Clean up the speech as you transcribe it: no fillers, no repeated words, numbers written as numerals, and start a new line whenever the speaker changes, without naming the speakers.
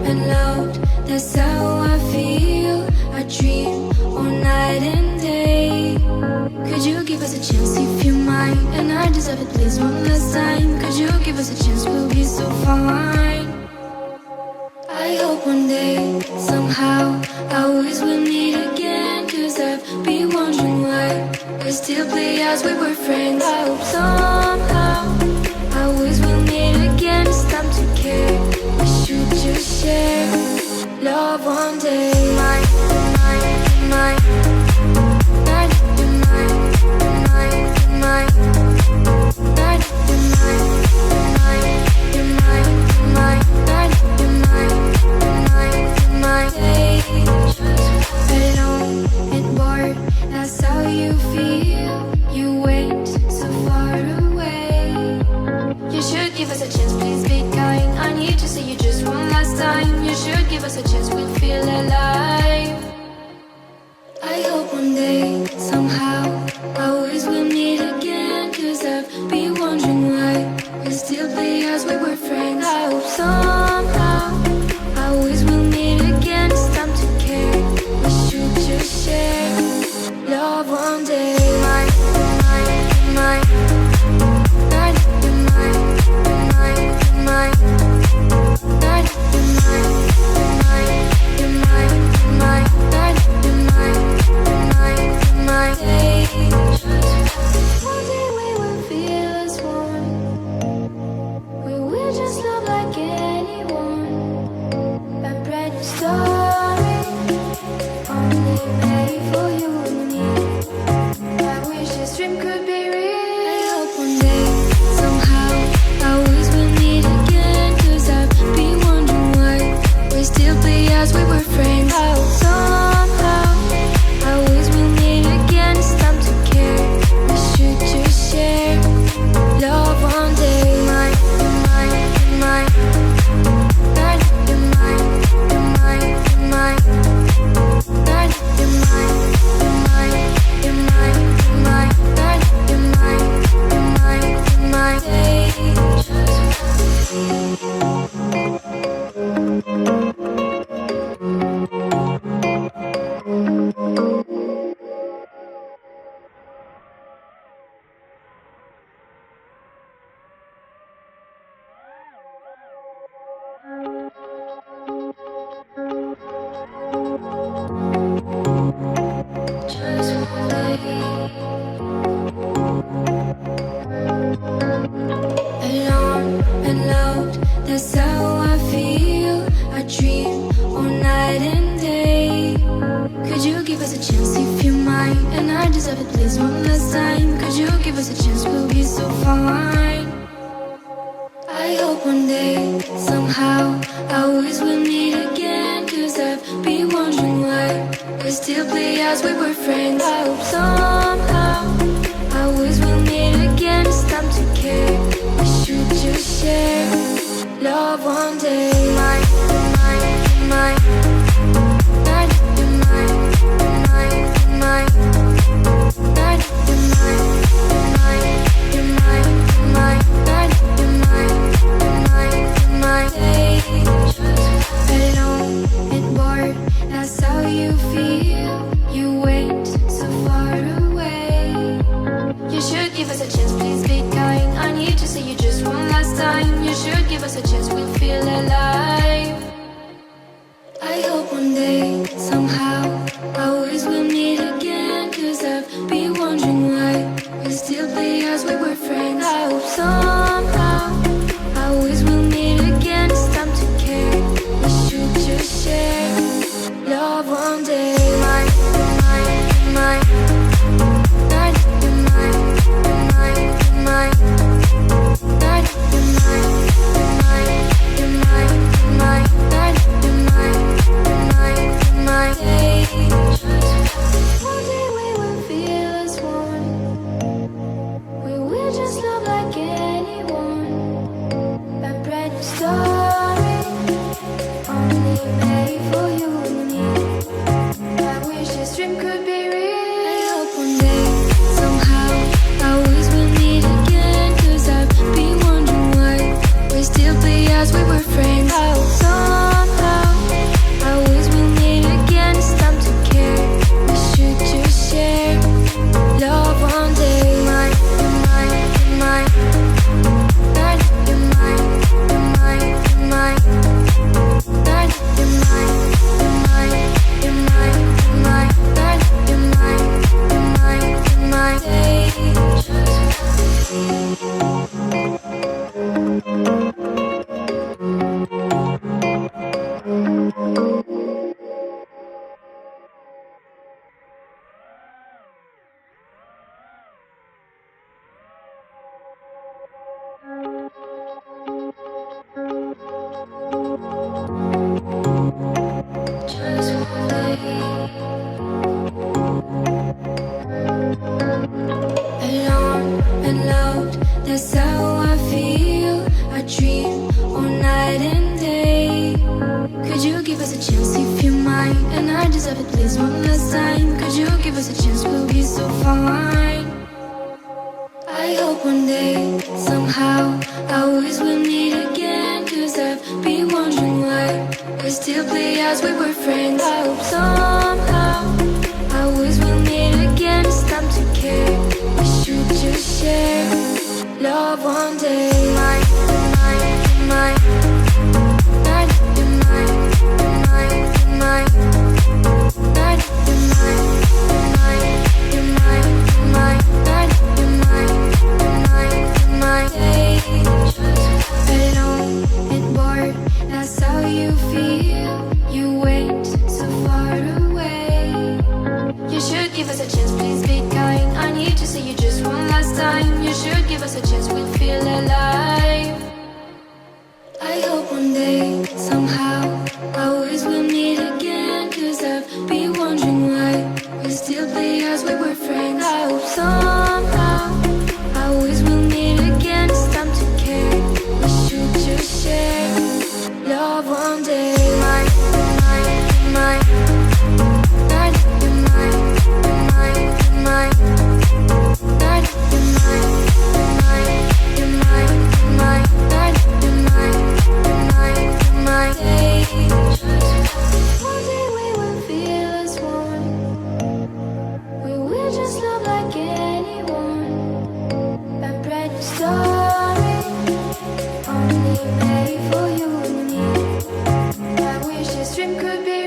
and loud, that's how I feel. I dream all night and day. Could you give us a chance if you might? And I deserve it, please, one last time. Could you give us a chance, we'll be so fine. I hope one day, somehow, I always will meet again. Cause I've been wondering why we still play as we were friends. I hope somehow I always will meet again. It's time to care, we should just share love one day. My, alone and bored, that's how you feel. You went so far away. You should give us a chance, please be kind. I need to see you just one last time. You should give us a chance, we'll feel alive. I hope one day, somehow, I always will meet again. Cause I've been wondering why we still play as we were friends. I hope somehow I always will meet again. It's time to care, we should just share love one day. One day we will feel as one. We will just love like anyone. A brand new story, only made for you and me. I wish this dream could be real. I hope one day, somehow, I always will meet again. Cause I've been wondering why we still play as we were friends. I hope somehow I always will meet again. It's time to care, we should just share love one day. Just one day. Alone and loud, that's how I feel. I dream all night and day. Could you give us a chance if you might? And I deserve it, please, one last time. Could you give us a chance, we'll be so fine. I hope one day, somehow, I always will meet again. Cause I've been wondering why we still play as we were friends. I hope somehow I always will meet again. It's time to care, we should just share love one day. Alone and bored, that's how you feel. You went so far away. You should give us a chance, please be kind. I need to see you just one last time. You should give us a chance, we'll feel alive. I hope one day, somehow, I always will meet again. Cause I've been wondering why we still play as we were friends. I hope somehow I always will meet again. It's time to care, we should just share love one day. One day we will feel as one. We will just love like anyone. A brand new story, only made for you and me. I wish this dream could be real. I hope one day, somehow, I always will meet again. Cause I've been wondering why we still play as we were friends. I hope somehow at least one last time. Could you give us a chance? We'll be so fine. I hope one day, somehow, I always will meet again. Cause I've been wondering why we still play as we were friends. I hope somehow, I always will meet again. It's time to care, we should just share love one day. Mine, mine, mine, mine, mine, mine, alone and bored, that's how you feel. You went so far away. You should give us a chance, please be kind. I need to see you just one last time. You should give us a chance, we'll feel alive. I hope one day, somehow, I always will meet again. Cause I've been wondering why we still play as we were friends. I hope somehow, I always will meet again. It's time to care, we should just share love one day. Mine, mine, mine, mine, mine, mine, mine, mine, one day we will feel as one. We will just love like anyone. A brand new story, only made for you and me. I wish this dream could be